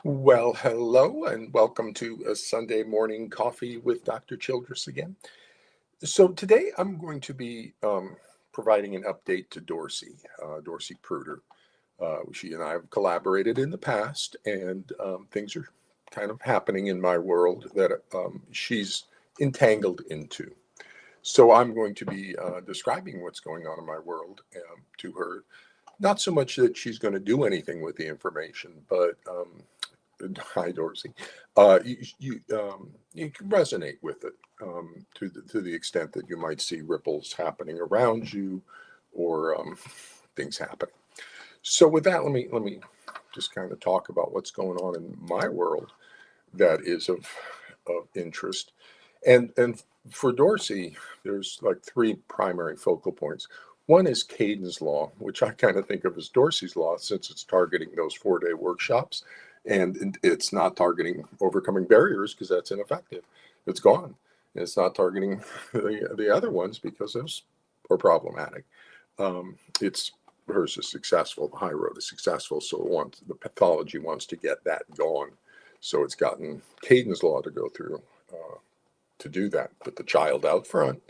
Well, hello and welcome to a Sunday morning coffee with Dr. Childress again. So today I'm going to be providing an update to Dorcy Pruter. She and I have collaborated in the past, and things are kind of happening in my world that she's entangled into. So I'm going to be describing what's going on in my world to her. Not so much that she's going to do anything with the information, but hi, Dorsey. You can resonate with it to the extent that you might see ripples happening around you, or things happening. So, with that, let me just kind of talk about what's going on in my world that is of interest. And for Dorsey, there's like three primary focal points. One is Caden's law, which I kind of think of as Dorsey's law, since it's targeting those 4-day workshops, and it's not targeting overcoming barriers because that's ineffective. It's gone. And it's not targeting the other ones because those are problematic. It's hers is successful. The high road is successful, so the pathology wants to get that gone. So it's gotten Caden's law to go through to do that. Put the child out front,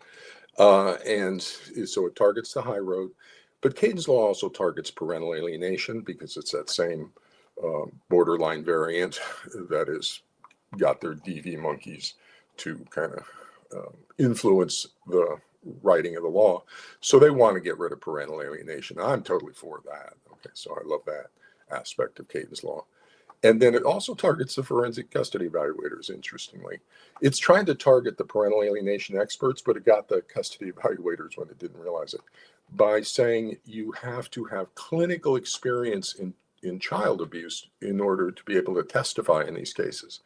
and so it targets the high road. But Caden's law also targets parental alienation because it's that same borderline variant that has got their DV monkeys to kind of influence the writing of the law. So they want to get rid of parental alienation. I'm totally for that. Okay, so I love that aspect of Caden's law. And then it also targets the forensic custody evaluators, interestingly. It's trying to target the parental alienation experts, but it got the custody evaluators when it didn't realize it by saying you have to have clinical experience in child abuse in order to be able to testify in these cases.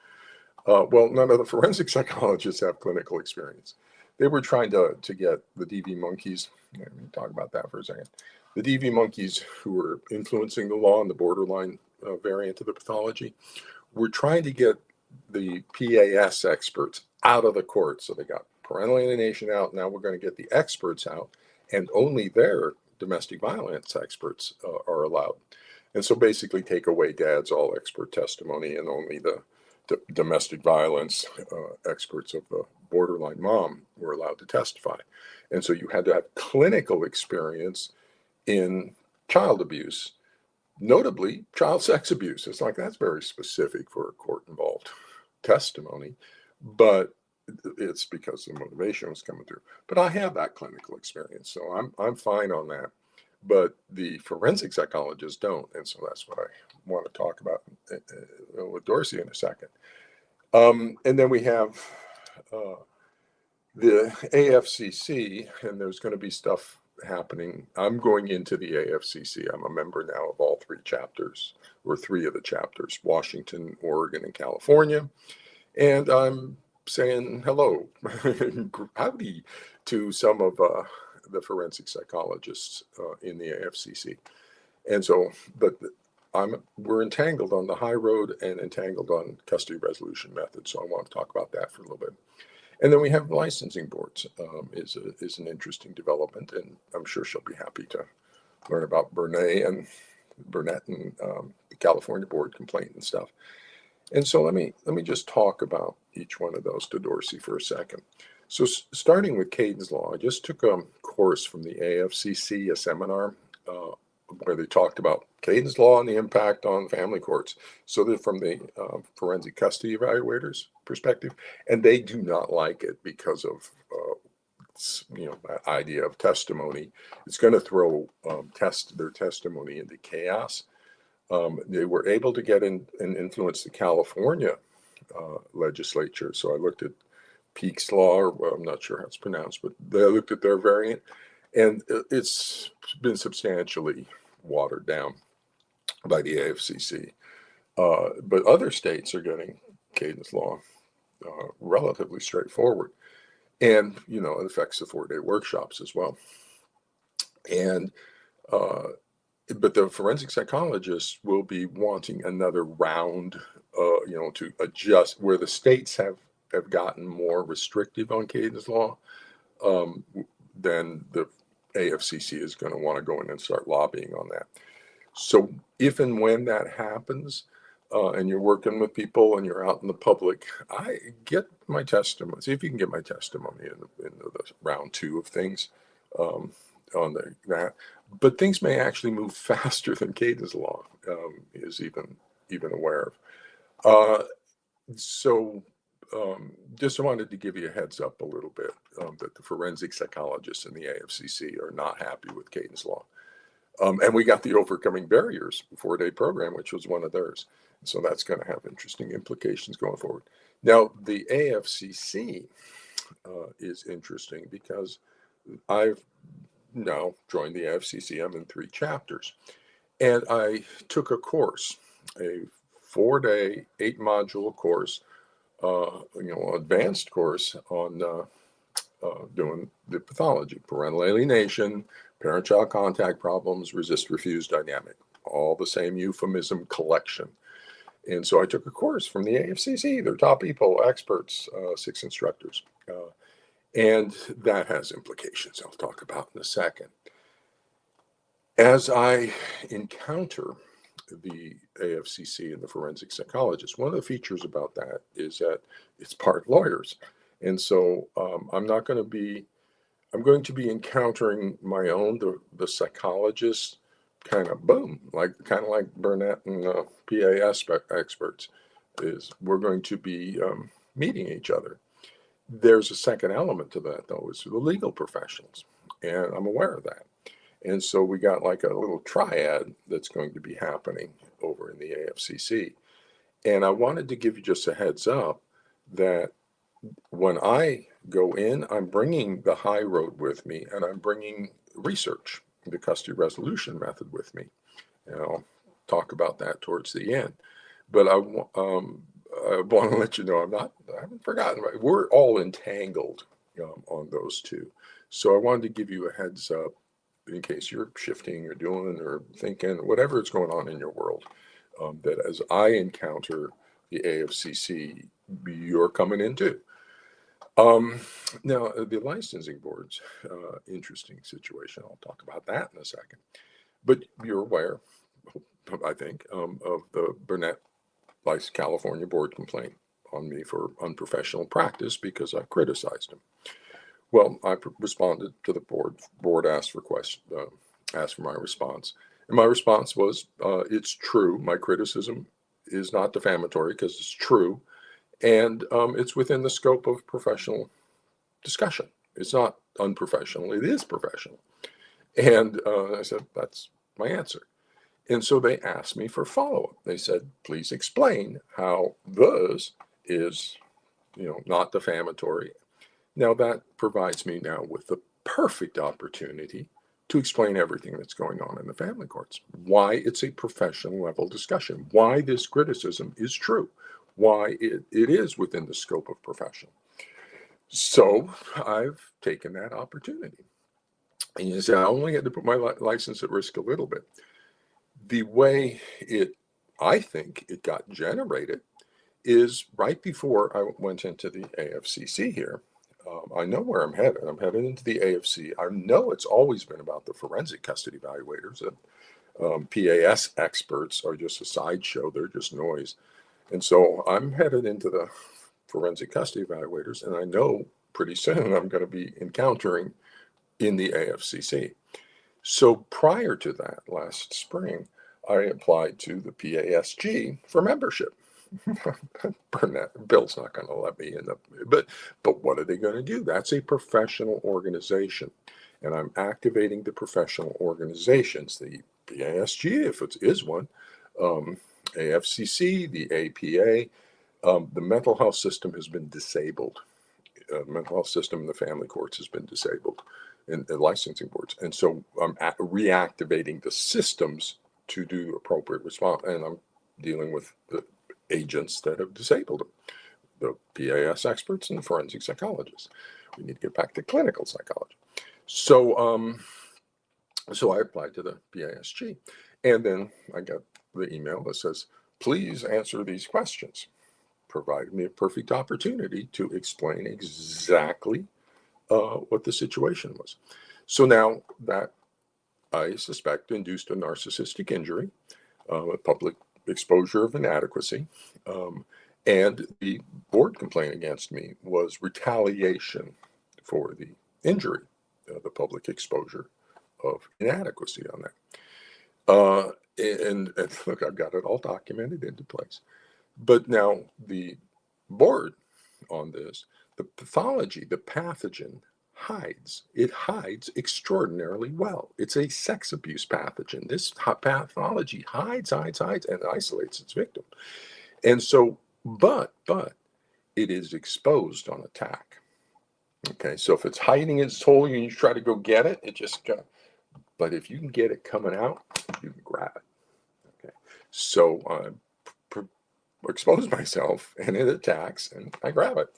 Well, none of the forensic psychologists have clinical experience. They were trying to get the DV monkeys, let me talk about that for a second. The DV monkeys who were influencing the law and the borderline variant of the pathology were trying to get the PAS experts out of the court. So they got parental alienation out. Now we're going to get the experts out, and only their domestic violence experts are allowed. And so basically take away dad's all expert testimony and only the domestic violence experts of the borderline mom were allowed to testify. And so you had to have clinical experience in child abuse, notably child sex abuse. It's like that's very specific for a court involved testimony, but it's because the motivation was coming through. But I have that clinical experience, so I'm fine on that. But the forensic psychologists don't, and so that's what I want to talk about with Dorsey in a second. And then we have the AFCC, and there's going to be stuff happening. I'm going into the AFCC. I'm a member now of all three chapters, or three of the chapters: Washington, Oregon, and California. And I'm saying hello, howdy, to some of the forensic psychologists in the AFCC. And so, but we're entangled on the high road and entangled on custody resolution methods. So I want to talk about that for a little bit. And then we have licensing boards is an interesting development, and I'm sure she'll be happy to learn about Burnett and the California board complaint and stuff. And so let me just talk about each one of those to Dorsey for a second. So starting with Caden's law, I just took a course from the AFCC, a seminar where they talked about Caden's law and the impact on family courts. So they're from the forensic custody evaluators perspective, and they do not like it because of that idea of testimony. It's going to throw their testimony into chaos. They were able to get in and influence the California legislature. So I looked at Peake's law, or well, I'm not sure how it's pronounced, but they looked at their variant, and it's been substantially watered down by the AFCC. But other states are getting Caden's law relatively straightforward. And, it affects the 4-day workshops as well. And, but the forensic psychologists will be wanting another round, to adjust where the states have gotten more restrictive on Caden's law. Then the AFCC is going to want to go in and start lobbying on that. So if and when that happens, and you're working with people and you're out in the public, I get my testimony. See if you can get my testimony in the round two of things on that. But things may actually move faster than Cadence law is even aware of. So just wanted to give you a heads up a little bit that the forensic psychologists in the AFCC are not happy with Cadence law. And we got the Overcoming Barriers 4-day program, which was one of theirs. So that's going to have interesting implications going forward. Now, the AFCC is interesting because I've now joined the AFCC. I'm in 3 chapters. And I took a course, a 4-day, 8-module course, advanced course on doing the pathology, parental alienation, parent-child contact problems, resist-refuse dynamic, all the same euphemism collection. And so I took a course from the AFCC, they're top people, experts, 6 instructors. And that has implications I'll talk about in a second. As I encounter the AFCC and the forensic psychologist, one of the features about that is that it's part lawyers. And so I'm going to be encountering my own, the psychologist kind of like Burnett and PAS experts is we're going to be meeting each other. There's a second element to that, though, is the legal professionals. And I'm aware of that. And so we got like a little triad that's going to be happening over in the AFCC. And I wanted to give you just a heads up that when I go in, I'm bringing the high road with me, and I'm bringing research, the custody resolution method with me. And I'll talk about that towards the end. But I want to let you know I haven't forgotten. We're all entangled on those two. So I wanted to give you a heads up in case you're shifting or doing or thinking, whatever is going on in your world, that as I encounter the AFCC, you're coming into. Now, the licensing boards, interesting situation. I'll talk about that in a second. But you're aware, I think, of the Burnett California board complaint on me for unprofessional practice because I criticized him. Well, I responded to the board. Board asked for my response, and my response was, "It's true. My criticism is not defamatory because it's true, and it's within the scope of professional discussion. It's not unprofessional. It is professional." And I said, "That's my answer." And so they asked me for follow-up. They said, "Please explain how this is, not defamatory." Now that provides me now with the perfect opportunity to explain everything that's going on in the family courts, why it's a professional level discussion, why this criticism is true, why it is within the scope of profession. So I've taken that opportunity. And you say, I only had to put my license at risk a little bit. The way I think it got generated is right before I went into the AFCC here. I know where I'm headed. I'm headed into the AFC. I know it's always been about the forensic custody evaluators. And PAS experts are just a sideshow. They're just noise. And so I'm headed into the forensic custody evaluators, and I know pretty soon I'm going to be encountering in the AFCC. So prior to that, last spring, I applied to the PASG for membership. Bill's not going to let me in, but what are they going to do? That's a professional organization, and I'm activating the professional organizations, the PASG, if it is one, AFCC, the APA. The mental health system has been disabled. The mental health system in the family courts has been disabled in the licensing boards, and so I'm reactivating the systems to do appropriate response, and I'm dealing with the agents that have disabled them, the PAS experts and the forensic psychologists. We need to get back to clinical psychology. So, so I applied to the PASG, and then I got the email that says, "Please answer these questions." Provided me a perfect opportunity to explain exactly what the situation was. So now that I suspect induced a narcissistic injury, a public exposure of inadequacy. And the board complaint against me was retaliation for the injury, the public exposure of inadequacy on that. And look, I've got it all documented into place. But now the board on this, the pathology, the pathogen hides. It hides extraordinarily well. It's a sex abuse pathogen. This pathology hides, and isolates its victim. And so, but it is exposed on attack. Okay, so if it's hiding its hole and you try to go get it, it just got. But if you can get it coming out, you can grab it. Okay, so I expose myself, and it attacks, and I grab it.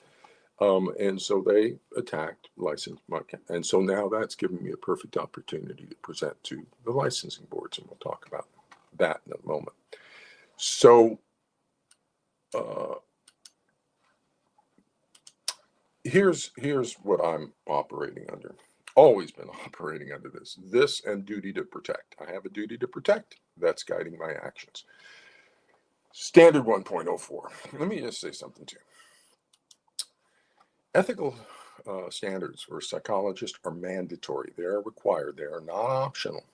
And so they attacked licensed market. And so now that's given me a perfect opportunity to present to the licensing boards, and we'll talk about that in a moment. So here's what I'm operating under. Always been operating under this and duty to protect. I have a duty to protect that's guiding my actions. Standard 1.04. Let me just say something to you. Ethical standards for psychologists are mandatory. They are required. They are not optional.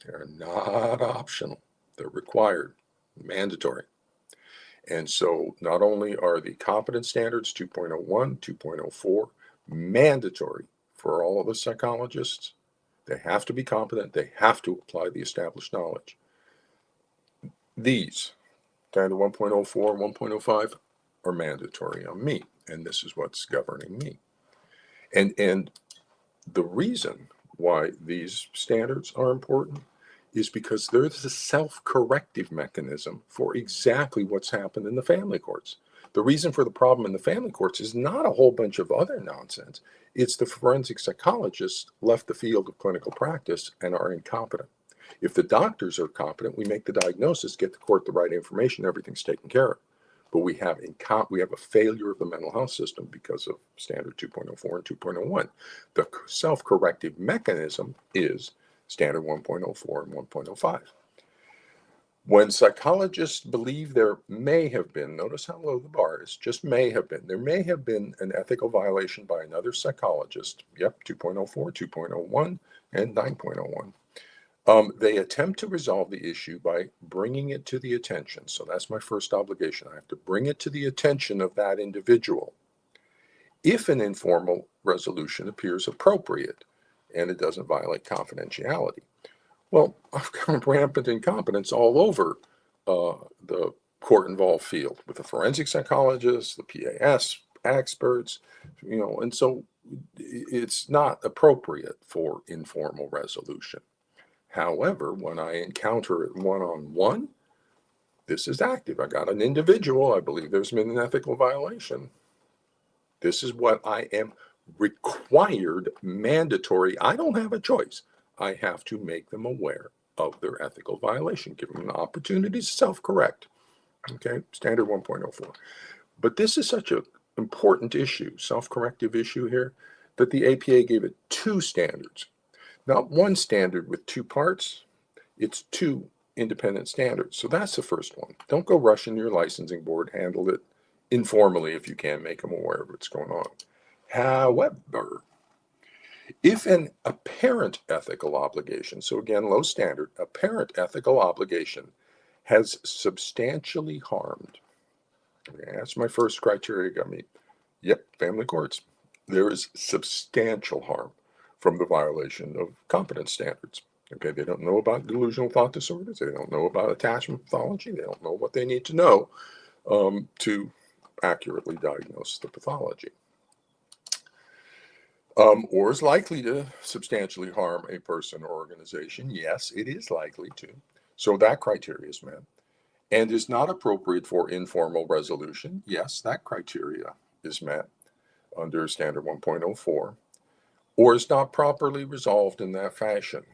They are not optional. They're required, mandatory. And so not only are the competence standards 2.01, 2.04 mandatory for all of the psychologists, they have to be competent. They have to apply the established knowledge. These, standard 1.04 and 1.05, are mandatory on me. And this is what's governing me. And the reason why these standards are important is because there's a self-corrective mechanism for exactly what's happened in the family courts. The reason for the problem in the family courts is not a whole bunch of other nonsense. It's the forensic psychologists left the field of clinical practice and are incompetent. If the doctors are competent, we make the diagnosis, get the court the right information, everything's taken care of. But we have a failure of the mental health system because of standard 2.04 and 2.01. The self-corrective mechanism is standard 1.04 and 1.05. When psychologists believe there may have been, notice how low the bar is, just may have been, there may have been an ethical violation by another psychologist, 2.04, 2.01, and 9.01. They attempt to resolve the issue by bringing it to the attention. So that's my first obligation. I have to bring it to the attention of that individual. If an informal resolution appears appropriate and it doesn't violate confidentiality. Well, I've got rampant incompetence all over the court-involved field with the forensic psychologists, the PAS experts, and so it's not appropriate for informal resolution. However, when I encounter it one-on-one, this is active. I got an individual. I believe there's been an ethical violation. This is what I am required, mandatory. I don't have a choice. I have to make them aware of their ethical violation, give them an opportunity to self-correct. Okay, standard 1.04. But this is such an important issue, self-corrective issue here, that the APA gave it two standards. Not one standard with two parts, it's two independent standards. So that's the first one. Don't go rushing your licensing board, handle it informally if you can, make them aware of what's going on. However, if an apparent ethical obligation, so again, low standard, apparent ethical obligation has substantially harmed, okay, that's my first criteria got me. Yep, family courts. There is substantial harm from the violation of competence standards. Okay, they don't know about delusional thought disorders. They don't know about attachment pathology. They don't know what they need to know to accurately diagnose the pathology. Or is likely to substantially harm a person or organization. Yes, it is likely to. So that criteria is met. And is not appropriate for informal resolution. Yes, that criteria is met under standard 1.04. Or is not properly resolved in that fashion.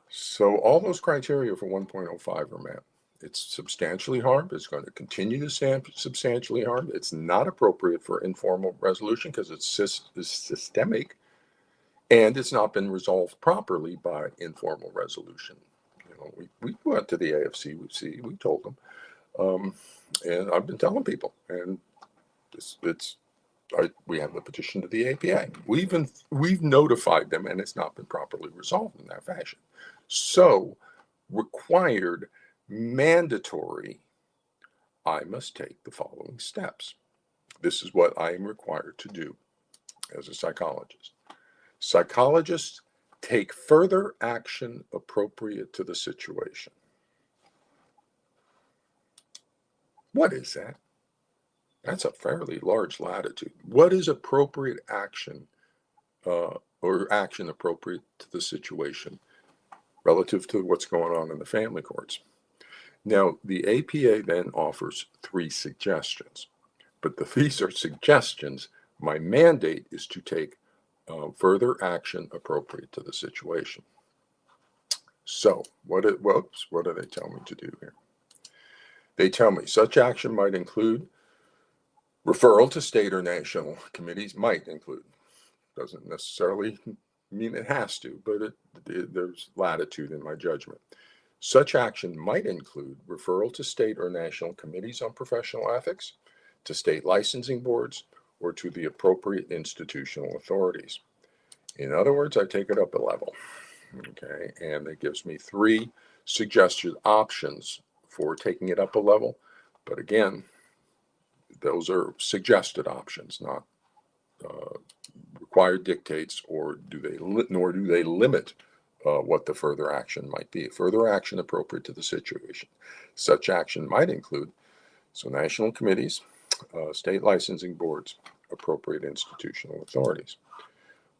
So all those criteria for 1.05 are met. It's substantially harmed. It's going to continue to substantially harmed. It's not appropriate for informal resolution because it's systemic, and it's not been resolved properly by informal resolution. we went to the AFC, we told them, and I've been telling people, and we have the petition to the APA. We've notified them, and it's not been properly resolved in that fashion. So, required, mandatory, I must take the following steps. This is what I am required to do as a psychologist. Psychologists take further action appropriate to the situation. What is that? That's a fairly large latitude. What is appropriate action or action appropriate to the situation relative to what's going on in the family courts? Now, the APA then offers 3 suggestions, but these are suggestions. My mandate is to take further action appropriate to the situation. So, what do they tell me to do here? They tell me such action might include referral to state or national committees. Might include, doesn't necessarily mean it has to, but there's latitude in my judgment. Such action might include referral to state or national committees on professional ethics, to state licensing boards, or to the appropriate institutional authorities. In other words, I take it up a level. Okay, and it gives me 3 suggested options for taking it up a level. But again, those are suggested options, not required dictates, nor do they limit what the further action might be. Further action appropriate to the situation. Such action might include national committees, state licensing boards, appropriate institutional authorities.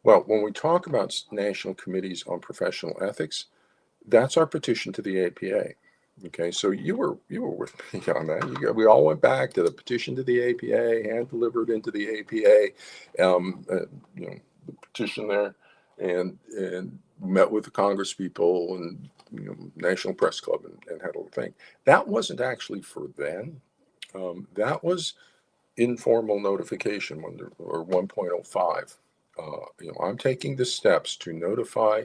Well, when we talk about national committees on professional ethics, that's our petition to the APA. Okay, so you were with me on that. We all went back to the petition to the APA, hand delivered into the APA, the petition there, and met with the Congress people and National Press Club and had a little thing. That wasn't actually for them. That was informal notification or 1.05. I'm taking the steps to notify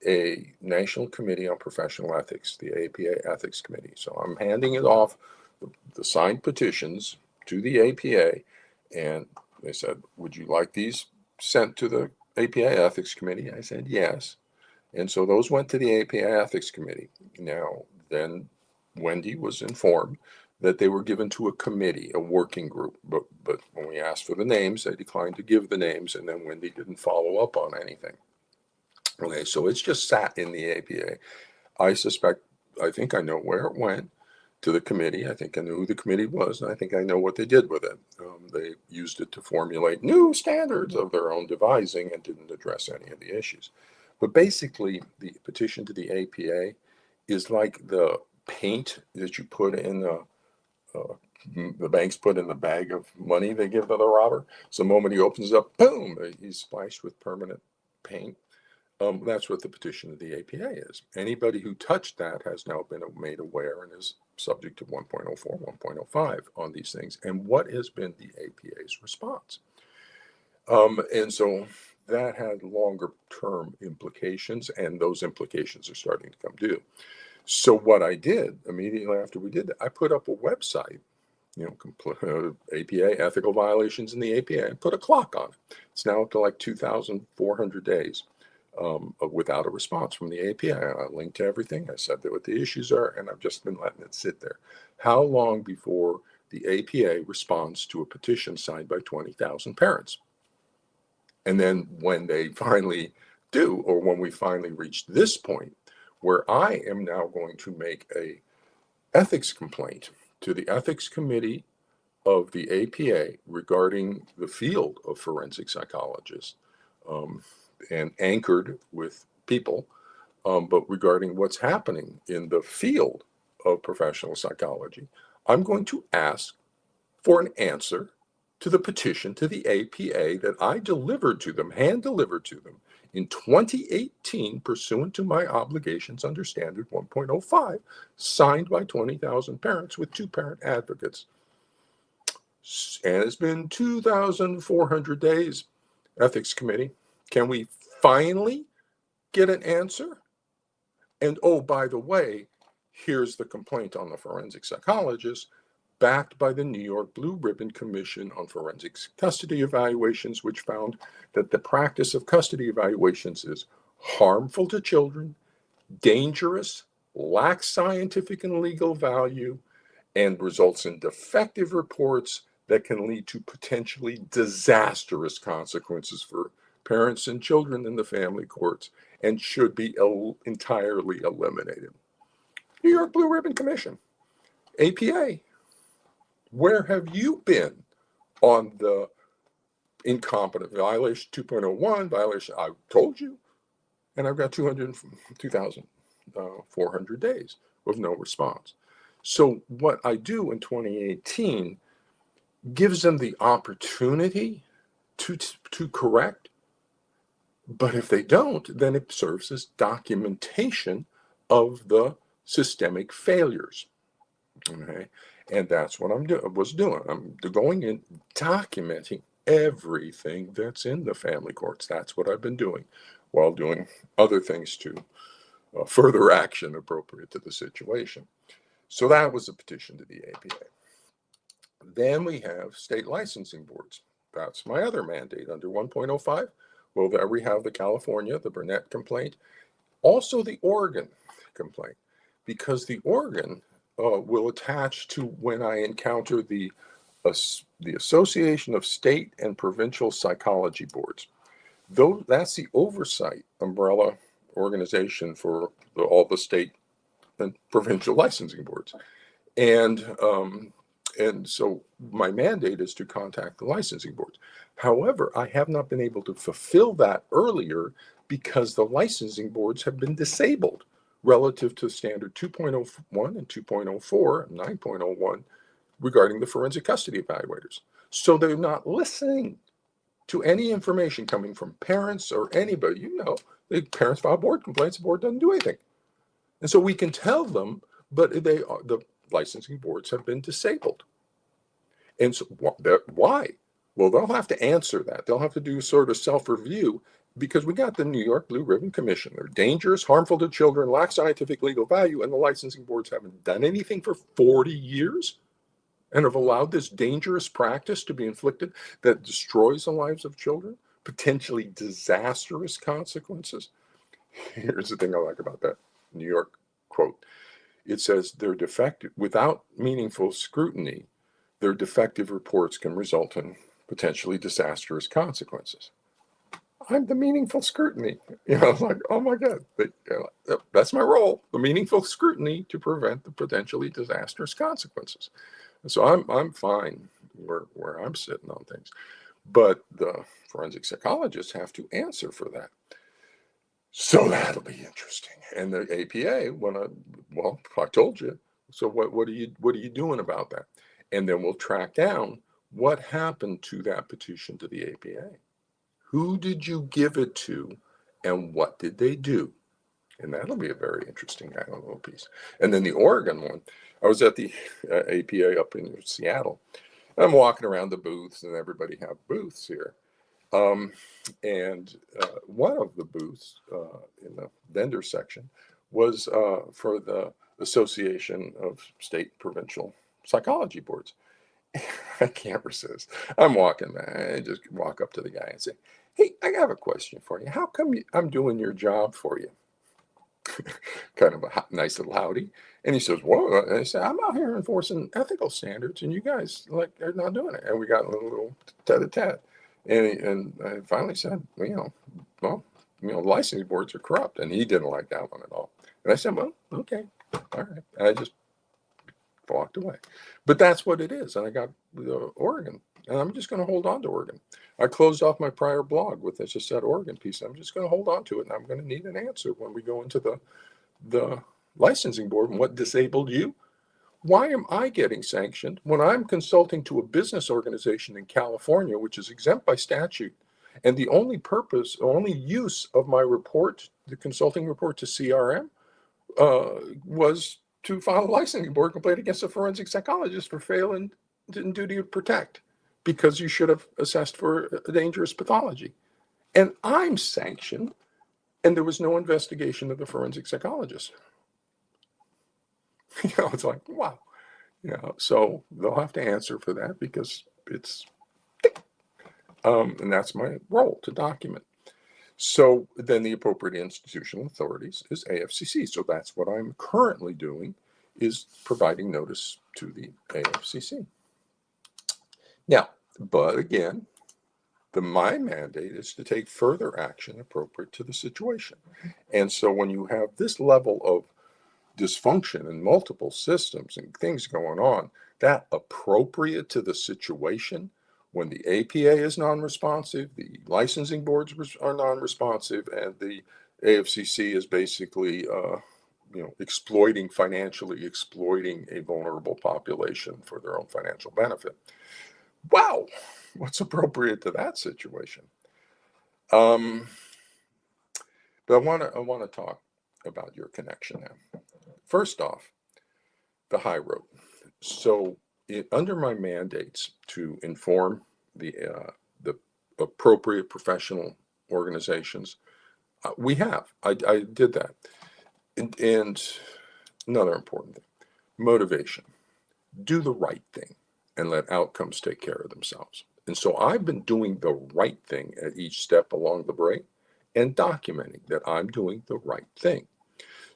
a National Committee on Professional Ethics, the APA Ethics Committee. So I'm handing it off, the signed petitions to the APA, and they said, would you like these sent to the APA Ethics Committee? I said, yes. And so those went to the APA Ethics Committee. Now, then Wendy was informed that they were given to a committee, a working group. But when we asked for the names, they declined to give the names, and then Wendy didn't follow up on anything. Okay, so it's just sat in the APA. I think I know where it went to the committee. I think I know who the committee was, and I think I know what they did with it. They used it to formulate new standards of their own devising and didn't address any of the issues. But basically, the petition to the APA is like the paint that you put in the banks put in the bag of money they give to the robber. So the moment he opens it up, boom, he's splashed with permanent paint. That's what the petition of the APA is. Anybody who touched that has now been made aware and is subject to 1.04, 1.05 on these things. And what has been the APA's response? And so that had longer term implications, and those implications are starting to come due. So what I did immediately after we did that, I put up a website, APA ethical violations in the APA, and put a clock on it. It's now up to like 2,400 days. Without a response from the APA. I linked to everything. I said what the issues are, and I've just been letting it sit there. How long before the APA responds to a petition signed by 20,000 parents? And then when they finally do, or when we finally reach this point, where I am now going to make a ethics complaint to the Ethics Committee of the APA regarding the field of forensic psychologists, and anchored with people, but regarding what's happening in the field of professional psychology, I'm going to ask for an answer to the petition to the APA that I delivered to them, hand delivered to them in 2018, pursuant to my obligations under Standard 1.05, signed by 20,000 parents with 2 parent advocates. And it's been 2,400 days, Ethics Committee. Can we finally get an answer? And oh, by the way, here's the complaint on the forensic psychologist, backed by the New York Blue Ribbon Commission on Forensic Custody Evaluations, which found that the practice of custody evaluations is harmful to children, dangerous, lacks scientific and legal value, and results in defective reports that can lead to potentially disastrous consequences for parents and children in the family courts, and should be entirely eliminated. New York Blue Ribbon Commission, APA, where have you been on the incompetent violation 2.01 violation? I told you, and I've got 2,400 days with no response. So what I do in 2018 gives them the opportunity to correct, but if they don't, then it serves as documentation of the systemic failures. Okay, and that's what was doing. I'm going in, documenting everything that's in the family courts. That's what I've been doing, while doing other things to further action appropriate to the situation. So that was a petition to the APA. Then we have state licensing boards. That's my other mandate under 1.05. Well, there we have the California, the Burnett complaint, also the Oregon complaint, because the Oregon will attach to when I encounter the Association of State and Provincial Psychology Boards. Though that's the oversight umbrella organization for all the state and provincial licensing boards. And so my mandate is to contact the licensing boards. However, I have not been able to fulfill that earlier because the licensing boards have been disabled relative to standard 2.01 and 2.04 and 9.01 regarding the forensic custody evaluators. So they're not listening to any information coming from parents or anybody. The parents file board complaints, the board doesn't do anything. And so we can tell them, but the licensing boards have been disabled. And so why? Well, they'll have to answer that. They'll have to do sort of self-review, because we got the New York Blue Ribbon Commission. They're dangerous, harmful to children, lack scientific legal value, and the licensing boards haven't done anything for 40 years and have allowed this dangerous practice to be inflicted that destroys the lives of children, potentially disastrous consequences. Here's the thing I like about that New York quote. It says they're defective. Without meaningful scrutiny, their defective reports can result in potentially disastrous consequences. I'm the meaningful scrutiny. It's like, oh my God, that's my role, the meaningful scrutiny to prevent the potentially disastrous consequences. And so I'm fine where I'm sitting on things. But the forensic psychologists have to answer for that. So that'll be interesting. And the APA, I told you. So what are you doing about that? And then we'll track down what happened to that petition to the APA. Who did you give it to, and what did they do? And that'll be a very interesting little piece. And then the Oregon one, I was at the APA up in Seattle. I'm walking around the booths, and everybody have booths here. And one of the booths in the vendor section was for the Association of State Provincial Psychology Boards. I can't resist. I'm walking, man. I just walk up to the guy and say, "Hey, I have a question for you. How come I'm doing your job for you?" Kind of a nice little howdy. And he says, "Whoa." And I said, "I'm out here enforcing ethical standards, and you guys are not doing it." And we got a little tete-a-tete. And I finally said, licensing boards are corrupt. And he didn't like that one at all. And I said, "Well, okay, all right." And I just walked away. But that's what it is. And I got Oregon. And I'm just going to hold on to Oregon. I closed off my prior blog with just that Oregon piece. I'm just going to hold on to it. And I'm going to need an answer when we go into the licensing board. And what disabled you? Why am I getting sanctioned when I'm consulting to a business organization in California, which is exempt by statute? And the only use of my report, the consulting report to CRM, was to file a licensing board complaint against a forensic psychologist for failing in duty to protect, because you should have assessed for a dangerous pathology. And I'm sanctioned And there was no investigation of the forensic psychologist. It's like, wow. So they'll have to answer for that because it's, and that's my role to document. So then the appropriate institutional authorities is AFCC. So that's what I'm currently doing, is providing notice to the AFCC. Now, but again, my mandate is to take further action appropriate to the situation. And so when you have this level of dysfunction in multiple systems and things going on, that appropriate to the situation, when the APA is non-responsive, the licensing boards are non-responsive, and the AFCC is basically financially exploiting a vulnerable population for their own financial benefit. Wow, what's appropriate to that situation? But I want to talk about your connection now. First off, the high road. So, under my mandates to inform the appropriate professional organizations, I did that, and another important thing, motivation. Do the right thing and let outcomes take care of themselves. And so I've been doing the right thing at each step along the way and documenting that I'm doing the right thing.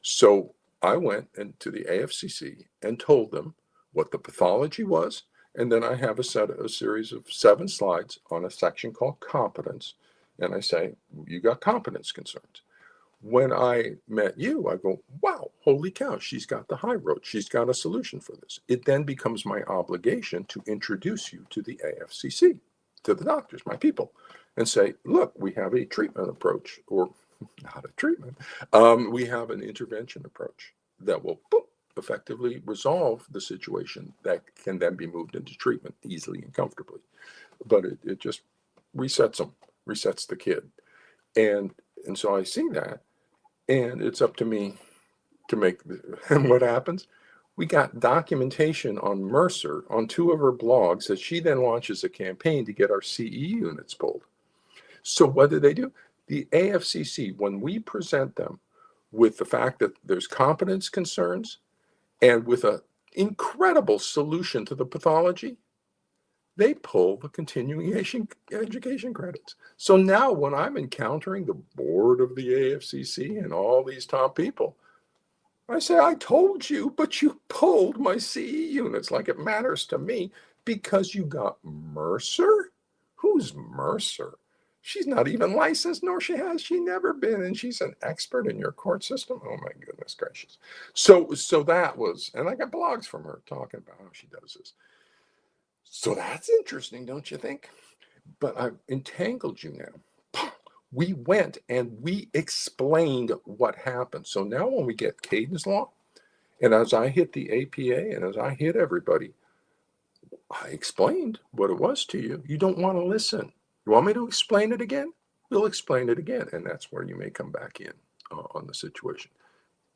So I went into the AFCC and told them what the pathology was, and then I have a series of 7 slides on a section called competence, and I say, you got competence concerns. When I met you, I go, wow, holy cow, she's got the high road. She's got a solution for this. It then becomes my obligation to introduce you to the AFCC, to the doctors, my people, and say, look, we have a treatment approach, or not a treatment. We have an intervention approach that will effectively resolve the situation that can then be moved into treatment easily and comfortably. But it just resets them, resets the kid. And so I see that. And it's up to me to make, and what happens? We got documentation on Mercer on 2 of her blogs that she then launches a campaign to get our CE units pulled. So what do? The AFCC, when we present them with the fact that there's competence concerns and with an incredible solution to the pathology, they pull the continuing education credits. So now when I'm encountering the board of the AFCC and all these top people, I say, I told you, but you pulled my CE units, like it matters to me because you got Mercer? Who's Mercer? She's not even licensed, nor has she never been, and she's an expert in your court system. Oh my goodness gracious. So that was, and I got blogs from her talking about how she does this. So that's interesting, don't you think? But I've entangled you now. We went and we explained what happened. So now when we get Cadence Law, and as I hit the APA and as I hit everybody, I explained what it was to you. You don't want to listen. You want me to explain it again? We'll explain it again. And that's where you may come back in on the situation.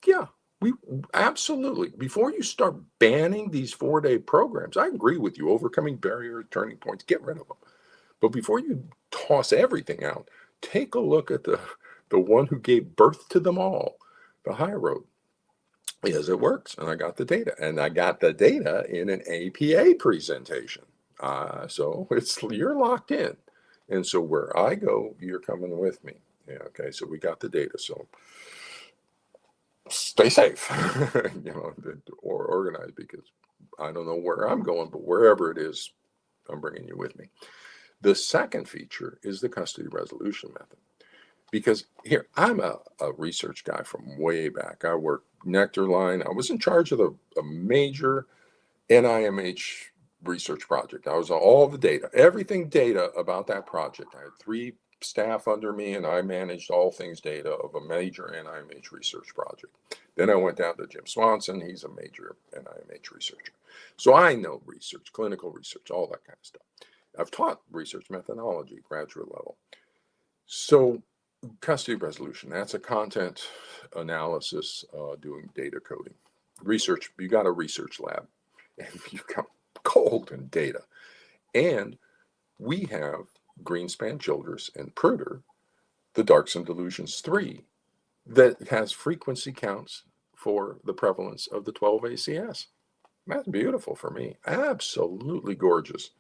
Yeah. We absolutely, before you start banning these 4-day programs, I agree with you, overcoming barrier turning points, get rid of them. But before you toss everything out, take a look at the one who gave birth to them all, the high road. Yes, it works. And I got the data. And I got the data in an APA presentation. So you're locked in. And so where I go, you're coming with me. Yeah, okay, so we got the data. So stay safe, or organized, because I don't know where I'm going, but wherever it is, I'm bringing you with me. The second feature is the custody resolution method, because here, I'm a research guy from way back. I worked Nectarline. I was in charge of a major NIMH research project. I was on all the data, everything data about that project. I had 3 staff under me, and I managed all things data of a major NIMH research project. Then I went down to Jim Swanson. He's a major NIMH researcher. So I know research, clinical research, all that kind of stuff. I've taught research methodology, graduate level. So custody resolution, that's a content analysis, doing data coding. Research, you got a research lab, and you've got cold and data. And we have Greenspan, Childress, and Pruter, the Darks and Delusions 3 that has frequency counts for the prevalence of the 12-ACS. That's beautiful for me. Absolutely gorgeous.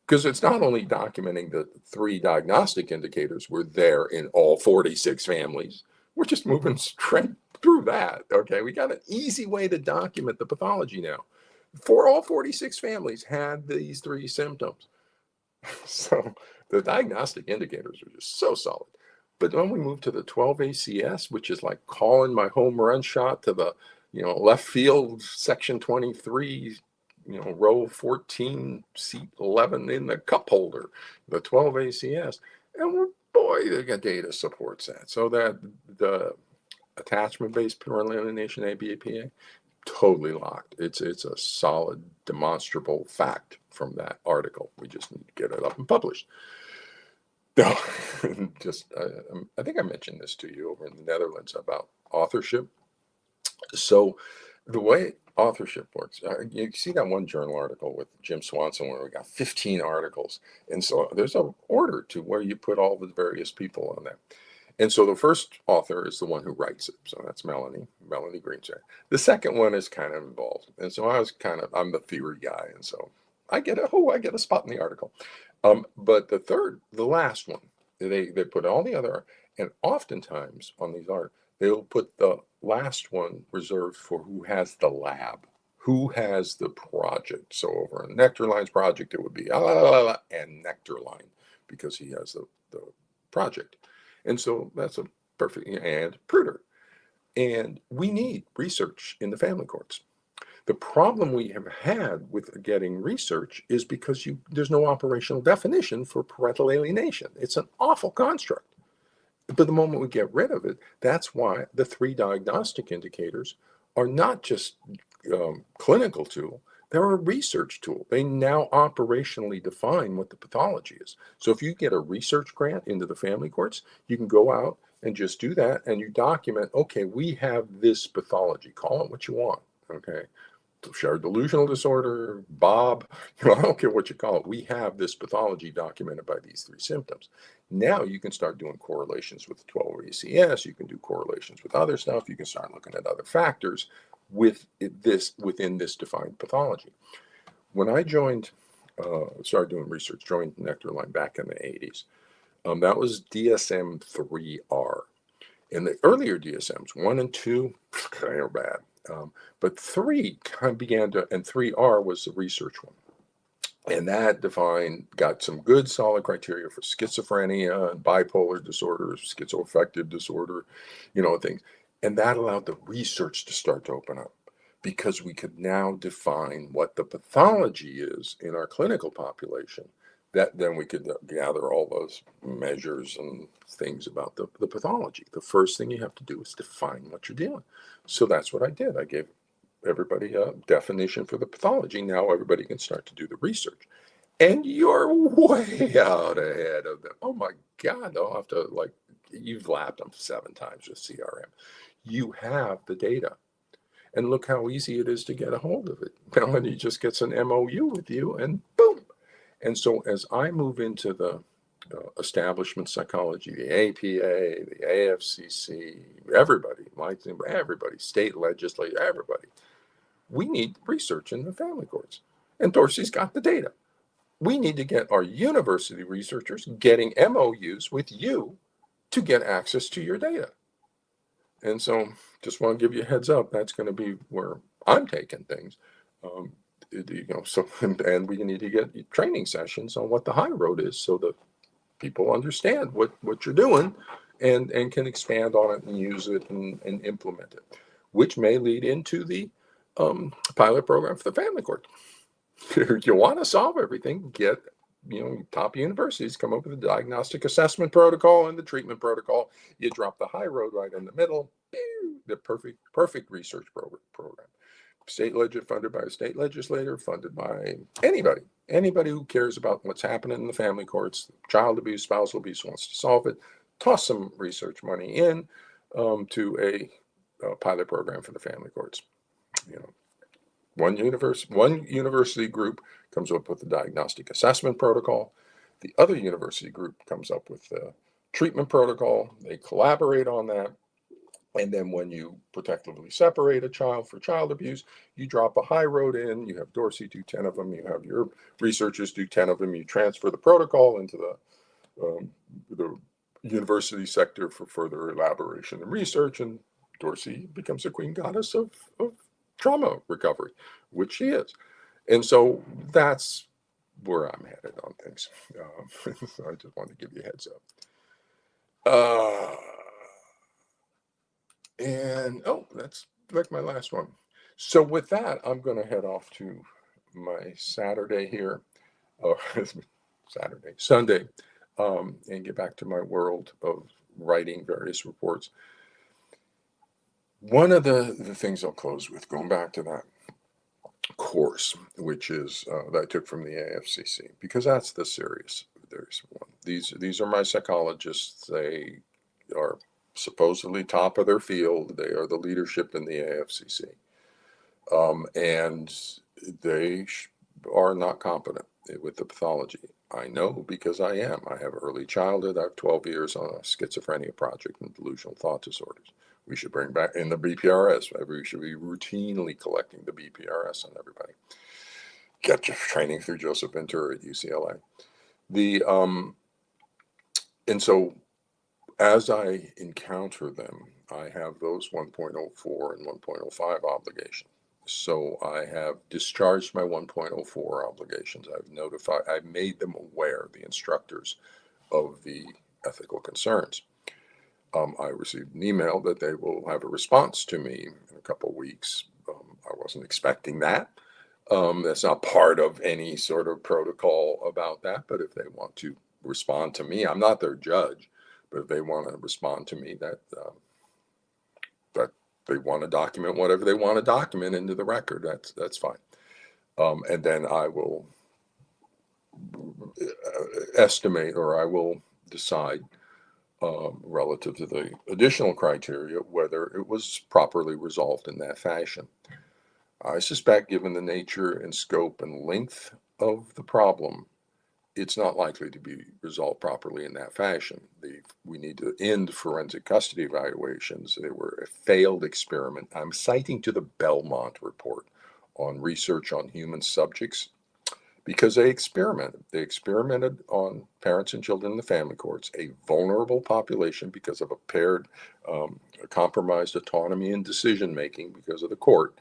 Because it's not only documenting the 3 diagnostic indicators were there in all 46 families. We're just moving straight through that. Okay, we got an easy way to document the pathology now. For all 46 families had these 3 symptoms. So the diagnostic indicators are just so solid. But when we move to the 12-ACS, which is like calling my home run shot to the left field section 23, row 14, seat 11 in the cup holder, the 12-ACS, and boy, the data supports that. So that the attachment-based parental alienation ABAPA, totally locked. It's a solid, demonstrable fact from that article. We just need to get it up and published. No, I think I mentioned this to you over in the Netherlands about authorship. So the way authorship works, you see that one journal article with Jim Swanson where we got 15 articles. And so there's an order to where you put all the various people on there. And so the first author is the one who writes it. So that's Melanie Greenshire. The second one is kind of involved. And so I'm the theory guy. And so I get a spot in the article. But the last one, they put all the other, and oftentimes on these articles, they'll put the last one reserved for who has the lab, who has the project. So over on Nectarline's project, it would be and Nectarline because he has the project. And so that's a perfect, and Pruter. And we need research in the family courts. The problem we have had with getting research is because there's no operational definition for parental alienation. It's an awful construct. But the moment we get rid of it, that's why the 3 diagnostic indicators are not just clinical tool, they're a research tool. They now operationally define what the pathology is. So if you get a research grant into the family courts, you can go out and just do that and you document, okay, we have this pathology, call it what you want, okay? Shared delusional disorder, Bob, I don't care what you call it. We have this pathology documented by these 3 symptoms. Now you can start doing correlations with 12-ACS. You can do correlations with other stuff. You can start looking at other factors within this defined pathology. When I started doing research, joined Nectarline back in the 80s, that was DSM-3R. In the earlier DSMs, 1 and 2, they were bad. But 3 began to, and 3R was the research one. And that got some good solid criteria for schizophrenia and bipolar disorder, schizoaffective disorder, things. And that allowed the research to start to open up because we could now define what the pathology is in our clinical population. That then we could gather all those measures and things about the pathology. The first thing you have to do is define what you're doing. So that's what I did. I gave everybody a definition for the pathology. Now everybody can start to do the research. And you're way out ahead of them. Oh my God, I'll have to you've lapped them 7 times with CRM. You have the data. And look how easy it is to get a hold of it. Melanie just gets an MOU with you and boom. And so as I move into the establishment psychology, the APA, the AFCC, everybody, state legislature, everybody, we need research in the family courts. And Dorcy's got the data. We need to get our university researchers getting MOUs with you to get access to your data. And so just want to give you a heads up, that's going to be where I'm taking things. And we need to get training sessions on what the high road is so that people understand what you're doing and can expand on it and use it and implement it, which may lead into the pilot program for the family court. You want to solve everything, get top universities come up with a diagnostic assessment protocol and the treatment protocol. You drop the high road right in the middle, the perfect research program. Funded by a state legislator, funded by anybody who cares about what's happening in the family courts, child abuse, spousal abuse, wants to solve it, toss some research money in to a pilot program for the family courts. One university group comes up with the diagnostic assessment protocol. The other university group comes up with the treatment protocol. They collaborate on that. And then when you protectively separate a child for child abuse, you drop a high road in, you have Dorcy do 10 of them, you have your researchers do 10 of them, you transfer the protocol into the university sector for further elaboration and research, and Dorcy becomes a queen goddess of trauma recovery, which she is. And so that's where I'm headed on things. So I just wanted to give you a heads up. And oh, that's like my last one. So with that, I'm going to head off to my Saturday here, or Sunday, and get back to my world of writing various reports. One of the things I'll close with, going back to that course, which is that I took from the AFCC, because that's the serious. There's one. These are my psychologists. They are supposedly top of their field. They are the leadership in the AFCC, and they are not competent with the pathology. I know because I am. I have early childhood. I have 12 years on a schizophrenia project and delusional thought disorders. We should bring back in the BPRS. We should be routinely collecting the BPRS on everybody. Get your training through Joseph Ventura at UCLA. And so as I encounter them, I have those 1.04 and 1.05 obligations. So I have discharged my 1.04 obligations. I've made them aware, the instructors, of the ethical concerns. I received an email that they will have a response to me in a couple of weeks. I wasn't expecting that. That's not part of any sort of protocol about that, but if they want to respond to me, I'm not their judge, but if they want to respond to me, that they want to document whatever they want to document into the record, that's fine. And then I will estimate, or I will decide relative to the additional criteria whether it was properly resolved in that fashion. I suspect, given the nature and scope and length of the problem, it's not likely to be resolved properly in that fashion. We need to end forensic custody evaluations. They were a failed experiment. I'm citing to the Belmont report on research on human subjects because they experimented. They experimented on parents and children in the family courts, a vulnerable population because of compromised autonomy and decision making because of the court.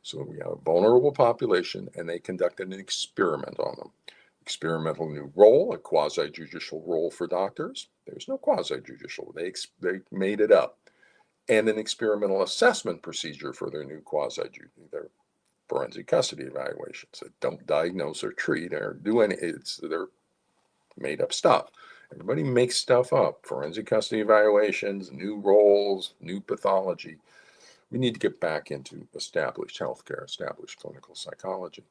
So we have a vulnerable population, and they conducted an experiment on them. Experimental new role, a quasi-judicial role for doctors. There's no quasi-judicial. They made it up. And an experimental assessment procedure for their new their forensic custody evaluations that don't diagnose or treat or do any. They're made up stuff. Everybody makes stuff up. Forensic custody evaluations, new roles, new pathology. We need to get back into established healthcare, established clinical psychology.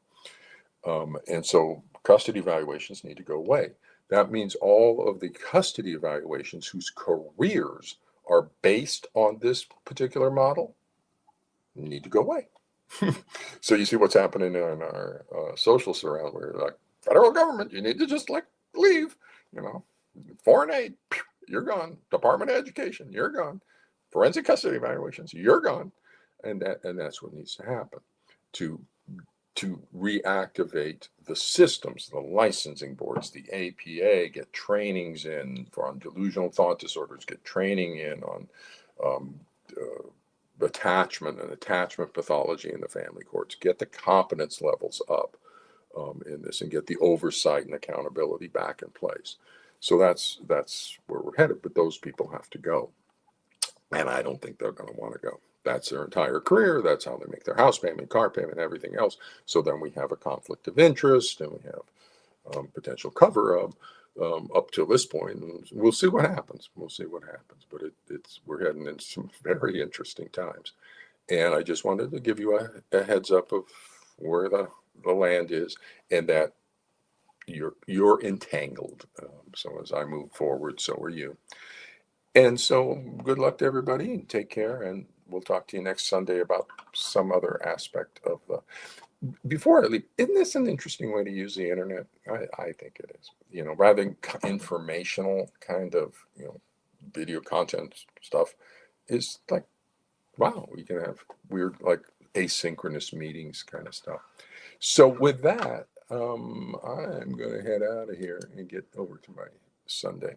And so custody evaluations need to go away. That means all of the custody evaluations whose careers are based on this particular model need to go away. So you see what's happening in our social surround where like, federal government, you need to just leave, foreign aid, you're gone. Department of Education, you're gone. Forensic custody evaluations, you're gone. And that's what needs to happen to reactivate the systems, the licensing boards, the APA, get trainings in on delusional thought disorders, get training in on attachment and attachment pathology in the family courts, get the competence levels up in this, and get the oversight and accountability back in place. So that's where we're headed. But those people have to go, and I don't think they're going to want to go. That's their entire career. That's how they make their house payment, car payment, everything else. So then we have a conflict of interest, and we have potential cover-up up to this point. And we'll see what happens. But we're heading into some very interesting times. And I just wanted to give you a heads up of where the land is, and that you're entangled. So as I move forward, so are you. And so good luck to everybody, and take care. And we'll talk to you next Sunday about some other aspect of the. Before I leave, isn't this an interesting way to use the internet? I think it is. Rather than informational kind of video content stuff, is like Wow, we can have weird, like asynchronous meetings kind of stuff. So with that, I'm going to head out of here and get over to my Sunday.